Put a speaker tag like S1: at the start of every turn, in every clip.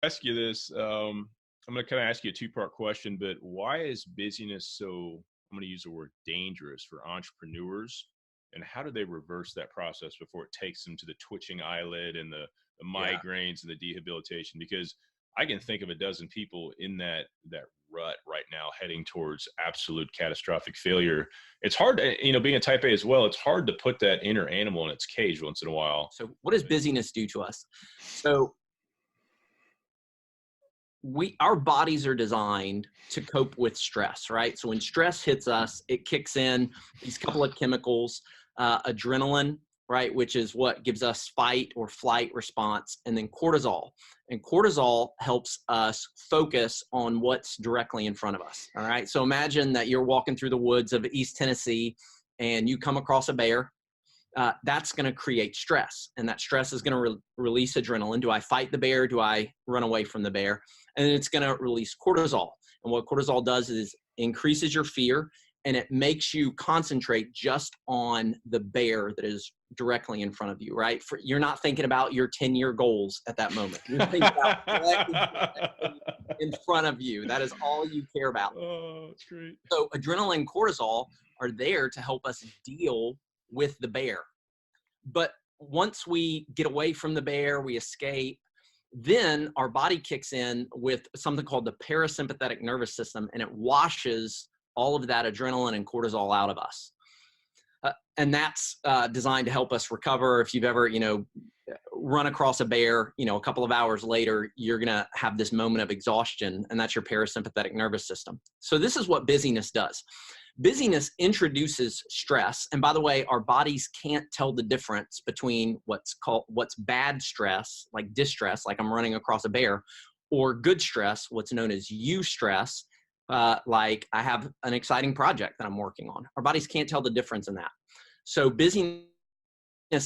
S1: ask you this. I'm going to kind of ask you a two-part question, but why is busyness so, I'm going to use the word dangerous for entrepreneurs? And how do they reverse that process before it takes them to the twitching eyelid and the
S2: Yeah.
S1: migraines and the dehabilitation? Because I can think of a dozen people in that rut right now heading towards absolute catastrophic failure. It's hard to, being a type A as well, it's hard to put that inner animal in its cage once in a while.
S2: So what does busyness do to us? So our bodies are designed to cope with stress, right? So when stress hits us, it kicks in these couple of chemicals, adrenaline, right, which is what gives us fight or flight response, and then cortisol. And cortisol helps us focus on what's directly in front of us, all right? So imagine that you're walking through the woods of East Tennessee and you come across a bear. That's going to create stress, and that stress is going to release adrenaline. Do I fight the bear? Do I run away from the bear? And it's going to release cortisol. And what cortisol does is increases your fear, and it makes you concentrate just on the bear that is directly in front of you, right? You're not thinking about your 10-year goals at that moment. You're thinking about in front of you. That is all you care about.
S1: Oh, that's great.
S2: So adrenaline and cortisol are there to help us deal with the bear. But once we get away from the bear, we escape, then our body kicks in with something called the parasympathetic nervous system, and it washes all of that adrenaline and cortisol out of us. And that's designed to help us recover. If you've ever, run across a bear, a couple of hours later, you're going to have this moment of exhaustion, and that's your parasympathetic nervous system. So this is what busyness does. Busyness introduces stress. And by the way, our bodies can't tell the difference between what's bad stress, like distress, like I'm running across a bear, or good stress, what's known as eustress, like I have an exciting project that I'm working on. Our bodies can't tell the difference in that. So busyness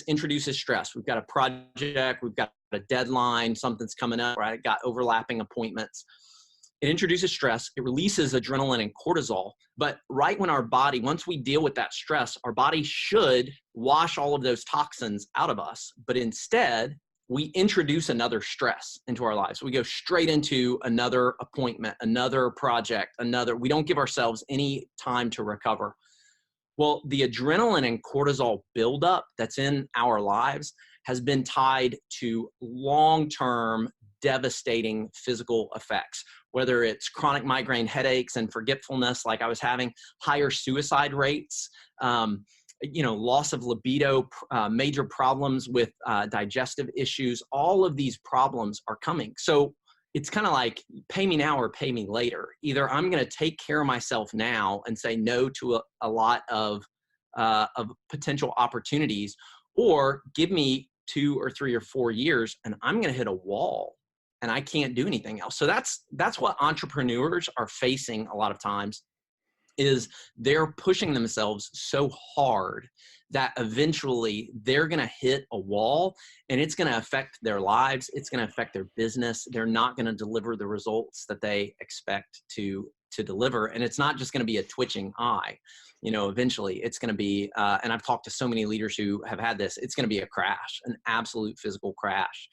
S2: introduces stress. We've got a project, we've got a deadline, something's coming up, right? Got overlapping appointments. It introduces stress, it releases adrenaline and cortisol, but right when once we deal with that stress, our body should wash all of those toxins out of us, but instead, we introduce another stress into our lives. We go straight into another appointment, another project, we don't give ourselves any time to recover. Well, the adrenaline and cortisol buildup that's in our lives has been tied to long-term devastating physical effects, whether it's chronic migraine headaches and forgetfulness like I was having, higher suicide rates, loss of libido, major problems with digestive issues. All of these problems are coming. So it's kind of like pay me now or pay me later. Either I'm going to take care of myself now and say no to a lot of potential opportunities, or give me 2 or 3 or 4 years and I'm going to hit a wall and I can't do anything else. So that's what entrepreneurs are facing a lot of times, is they're pushing themselves so hard that eventually they're going to hit a wall, and it's going to affect their lives. It's going to affect their business. They're not going to deliver the results that they expect to deliver. And it's not just going to be a twitching eye. Eventually it's going to be, and I've talked to so many leaders who have had this, it's going to be a crash, an absolute physical crash.